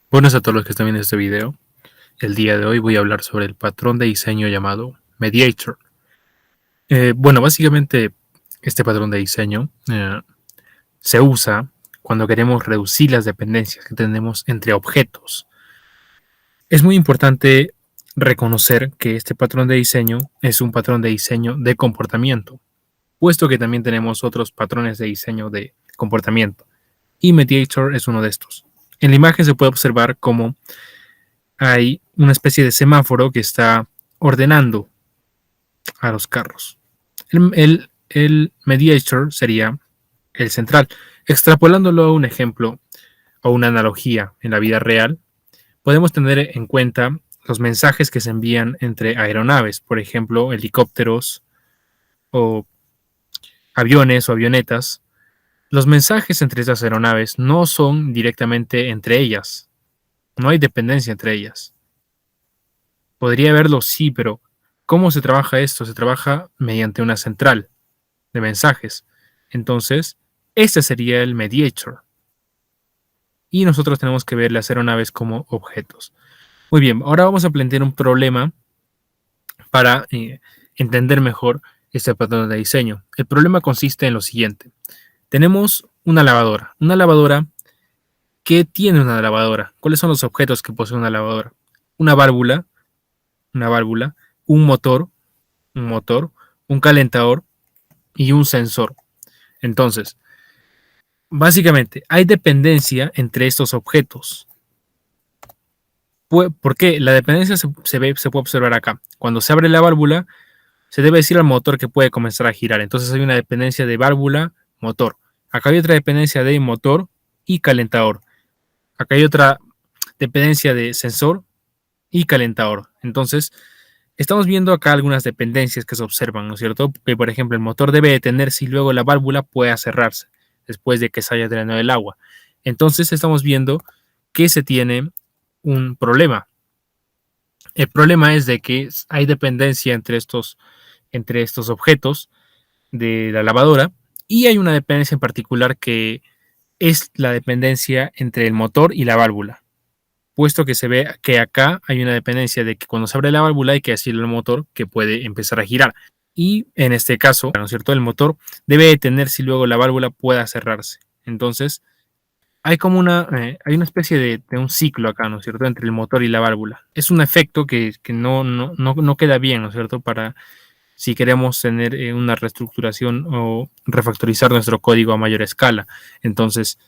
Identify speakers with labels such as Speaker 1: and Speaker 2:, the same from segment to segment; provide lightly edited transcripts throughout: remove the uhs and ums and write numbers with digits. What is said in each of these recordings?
Speaker 1: Buenas a todos los que están viendo este video. El día de hoy voy a hablar sobre el patrón de diseño llamado Mediator. Básicamente este patrón de diseño se usa cuando queremos reducir las dependencias que tenemos entre objetos. Es muy importante reconocer que este patrón de diseño es un patrón de diseño de comportamiento, puesto que también tenemos otros patrones de diseño de comportamiento, y Mediator es uno de estos. En la imagen se puede observar cómo hay una especie de semáforo que está ordenando a los carros. El mediator sería el central. Extrapolándolo a un ejemplo o una analogía en la vida real, podemos tener en cuenta los mensajes que se envían entre aeronaves, por ejemplo, helicópteros o aviones o avionetas. Los mensajes entre estas aeronaves no son directamente entre ellas, no hay dependencia entre ellas. Podría haberlo, sí, pero ¿cómo se trabaja esto? Se trabaja mediante una central de mensajes. Entonces, este sería el mediator. Y nosotros tenemos que ver las aeronaves como objetos. Muy bien, ahora vamos a plantear un problema para entender mejor este patrón de diseño. El problema consiste en lo siguiente. Tenemos una lavadora. Una lavadora, ¿qué tiene una lavadora? ¿Cuáles son los objetos que posee una lavadora? Una válvula, un motor, un calentador y un sensor. Entonces, básicamente, hay dependencia entre estos objetos. ¿Por qué? La dependencia se puede observar acá. Cuando se abre la válvula, se debe decir al motor que puede comenzar a girar. Entonces hay una dependencia de válvula, motor. Acá hay otra dependencia de motor y calentador. Acá hay otra dependencia de sensor y calentador. Entonces, estamos viendo acá algunas dependencias que se observan, ¿no es cierto? Que, por ejemplo, el motor debe detenerse y luego la válvula pueda cerrarse después de que se haya drenado el agua. Entonces, estamos viendo que se tiene un problema. El problema es de que hay dependencia entre estos objetos de la lavadora y hay una dependencia en particular que es la dependencia entre el motor y la válvula, puesto que se ve que acá hay una dependencia de que cuando se abre la válvula hay que decirle al motor que puede empezar a girar. Y en este caso, ¿no es cierto? El motor debe detenerse y luego la válvula pueda cerrarse. Entonces, hay como hay una especie de un ciclo acá, ¿no es cierto? Entre el motor y la válvula. Es un efecto que no queda bien, ¿no es cierto? Para si queremos tener una reestructuración o refactorizar nuestro código a mayor escala. Entonces,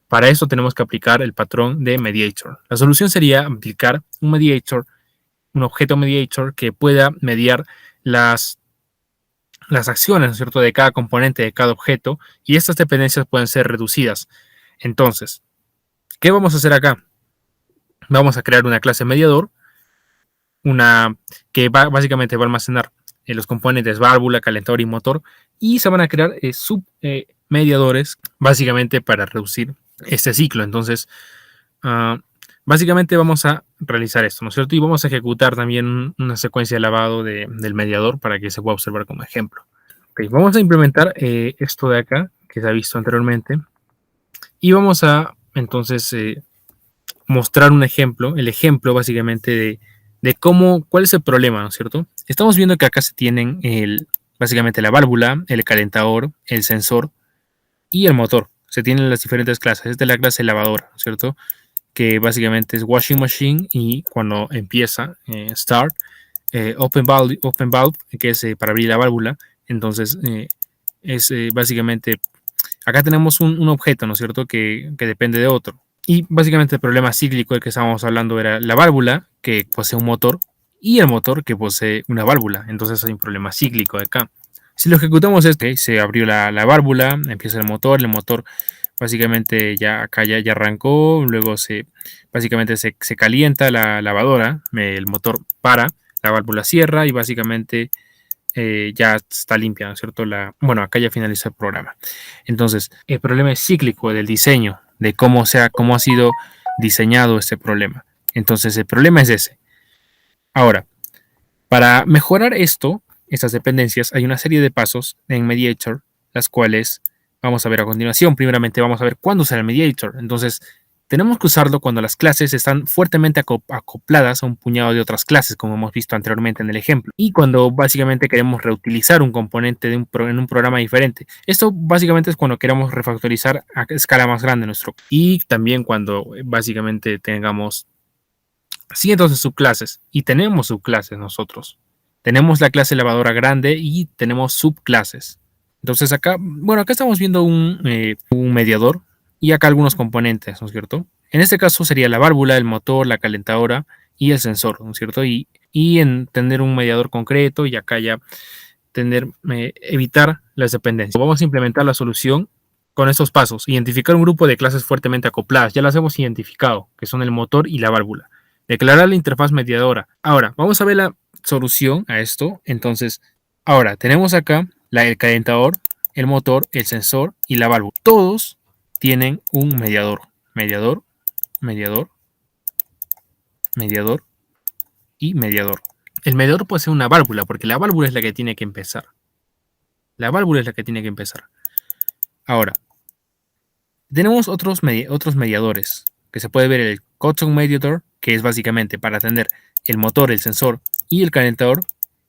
Speaker 1: para eso tenemos que aplicar el patrón de mediator. La solución sería aplicar un mediator, un objeto mediator que pueda mediar las acciones, ¿no es cierto?, de cada componente de cada objeto, y estas dependencias pueden ser reducidas. Entonces, ¿qué vamos a hacer acá? Vamos a crear una clase mediador, que básicamente va a almacenar los componentes válvula, calentador y motor, y se van a crear submediadores básicamente para reducir este ciclo. Entonces, básicamente vamos a realizar esto, ¿no es cierto? Y vamos a ejecutar también una secuencia de lavado del mediador para que se pueda observar como ejemplo. Okay, vamos a implementar esto de acá que se ha visto anteriormente y vamos a entonces mostrar un ejemplo, el ejemplo básicamente de cuál es el problema, ¿no es cierto? Estamos viendo que acá se tienen básicamente la válvula, el calentador, el sensor y el motor. Se tienen las diferentes clases. Esta es la clase lavadora, ¿no es cierto? Que básicamente es washing machine y cuando empieza start, open valve, que es para abrir la válvula. Entonces es básicamente, acá tenemos un objeto, ¿no es cierto? Que depende de otro. Y básicamente el problema cíclico del que estábamos hablando era la válvula, que posee un motor, y el motor, que posee una válvula. Entonces hay un problema cíclico de acá. Si lo ejecutamos se abrió la válvula, empieza el motor básicamente ya acá ya arrancó, luego básicamente se calienta la lavadora, el motor para, la válvula cierra y básicamente ya está limpia, ¿no es cierto? Bueno, acá ya finaliza el programa. Entonces, el problema es cíclico del diseño, de cómo ha sido diseñado este problema. Entonces, el problema es ese. Ahora, para mejorar estas dependencias, hay una serie de pasos en Mediator, las cuales vamos a ver a continuación. Primeramente, vamos a ver cuándo usar el Mediator. Entonces, Tenemos que usarlo cuando las clases están fuertemente acopladas a un puñado de otras clases, como hemos visto anteriormente en el ejemplo, y cuando básicamente queremos reutilizar un componente en un programa diferente. Esto básicamente es cuando queremos refactorizar a escala más grande nuestro, y también cuando básicamente tengamos cientos de subclases, y tenemos subclases nosotros. Tenemos la clase lavadora grande y tenemos subclases. Entonces acá, bueno, acá estamos viendo un mediador y acá algunos componentes, ¿no es cierto? En este caso sería la válvula, el motor, la calentadora y el sensor, ¿no es cierto? Y en tener un mediador concreto y acá ya evitar las dependencias. Vamos a implementar la solución con estos pasos. Identificar un grupo de clases fuertemente acopladas. Ya las hemos identificado, que son el motor y la válvula. Declarar la interfaz mediadora. Ahora, vamos a ver la solución a esto. Entonces, ahora tenemos acá el calentador, el motor, el sensor y la válvula. Todos tienen un mediador. Mediador, mediador, mediador y mediador. El mediador puede ser una válvula, porque la válvula es la que tiene que empezar. La válvula es la que tiene que empezar. Ahora, tenemos otros mediadores, que se puede ver el Cotton Mediator, que es básicamente para atender el motor, el sensor y el calentador,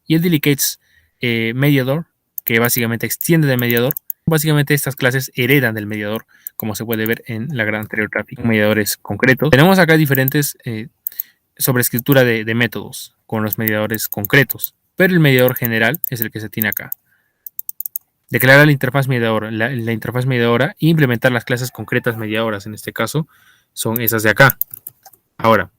Speaker 1: y el Delicates Mediator, que básicamente extiende del mediador. Básicamente estas clases heredan del mediador, como se puede ver en la gran anterior gráfica. Mediadores concretos. Tenemos acá diferentes sobreescritura de métodos con los mediadores concretos, pero el mediador general es el que se tiene acá. Declarar la interfaz mediadora, la interfaz mediadora e implementar las clases concretas mediadoras. En este caso son esas de acá. Ahora,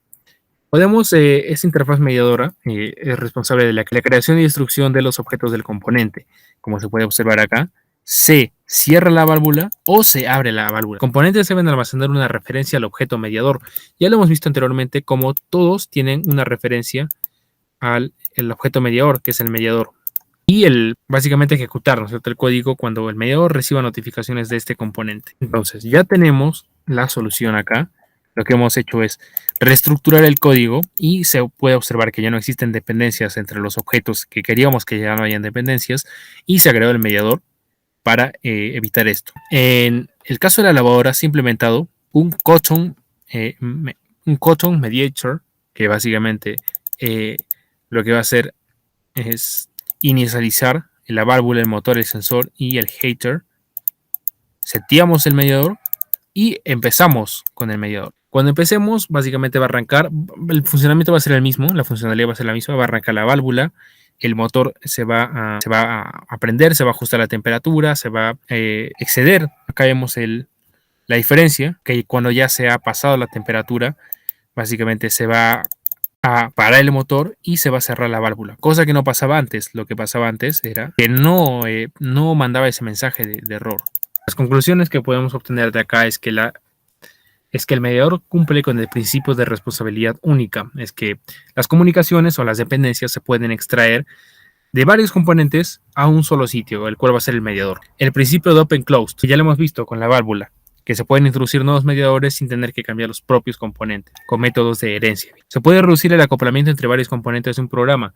Speaker 1: esta interfaz mediadora es responsable de la creación y destrucción de los objetos del componente. Como se puede observar acá, se cierra la válvula o se abre la válvula. Los componentes deben almacenar una referencia al objeto mediador. Ya lo hemos visto anteriormente como todos tienen una referencia al objeto mediador, que es el mediador. Y básicamente ejecutar, ¿no es cierto?, el código cuando el mediador reciba notificaciones de este componente. Entonces, ya tenemos la solución acá. Lo que hemos hecho es reestructurar el código y se puede observar que ya no existen dependencias entre los objetos, que queríamos que ya no hayan dependencias, y se agregó el mediador para evitar esto. En el caso de la lavadora se ha implementado un Cotton Mediator, que básicamente lo que va a hacer es inicializar la válvula, el motor, el sensor y el heater. Seteamos el mediador y empezamos con el mediador. Cuando empecemos, básicamente va a arrancar, el funcionamiento va a ser el mismo, la funcionalidad va a ser la misma, va a arrancar la válvula, el motor se va a prender, se va a ajustar la temperatura, se va a exceder. Acá vemos la diferencia, que cuando ya se ha pasado la temperatura, básicamente se va a parar el motor y se va a cerrar la válvula, cosa que no pasaba antes. Lo que pasaba antes era que no mandaba ese mensaje de error. Las conclusiones que podemos obtener de acá es que el mediador cumple con el principio de responsabilidad única. Es que las comunicaciones o las dependencias se pueden extraer de varios componentes a un solo sitio, el cual va a ser el mediador. El principio de Open Closed, que ya lo hemos visto con la válvula, que se pueden introducir nuevos mediadores sin tener que cambiar los propios componentes, con métodos de herencia. Se puede reducir el acoplamiento entre varios componentes de un programa,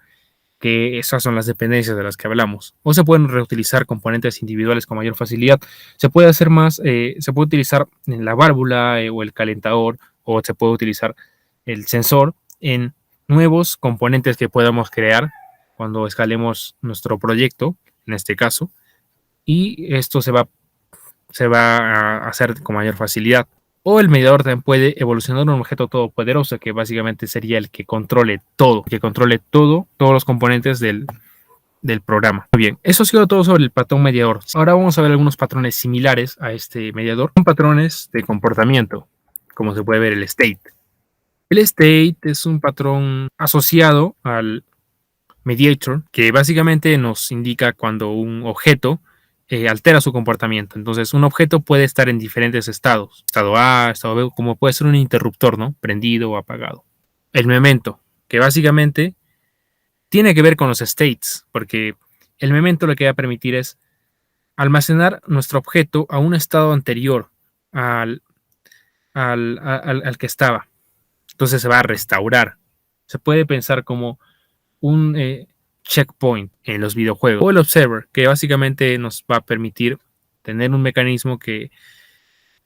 Speaker 1: que esas son las dependencias de las que hablamos. O se pueden reutilizar componentes individuales con mayor facilidad. Se puede hacer más, se puede utilizar la válvula o el calentador, o se puede utilizar el sensor en nuevos componentes que podamos crear cuando escalemos nuestro proyecto, en este caso, y esto se va a hacer con mayor facilidad. O el mediador también puede evolucionar un objeto todopoderoso, que básicamente sería el que controle todo, todos los componentes del programa. Muy bien, eso ha sido todo sobre el patrón mediador. Ahora vamos a ver algunos patrones similares a este mediador. Son patrones de comportamiento, como se puede ver el state. El state es un patrón asociado al mediator, que básicamente nos indica cuando un objeto altera su comportamiento. Entonces, un objeto puede estar en diferentes estados. Estado A, estado B, como puede ser un interruptor, ¿no? Prendido o apagado. El memento, que básicamente tiene que ver con los states, porque el memento lo que va a permitir es almacenar nuestro objeto a un estado anterior al que estaba. Entonces se va a restaurar. Se puede pensar como un checkpoint en los videojuegos, o el observer, que básicamente nos va a permitir tener un mecanismo que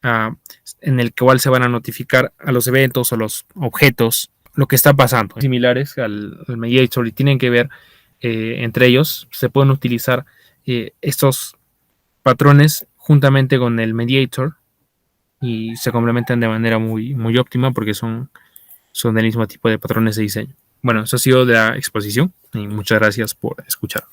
Speaker 1: en el cual se van a notificar a los eventos o los objetos lo que está pasando. Similares al mediator y tienen que ver entre ellos. Se pueden utilizar estos patrones juntamente con el mediator y se complementan de manera muy, muy óptima porque son del mismo tipo de patrones de diseño. Bueno, eso ha sido de la exposición y muchas gracias por escuchar.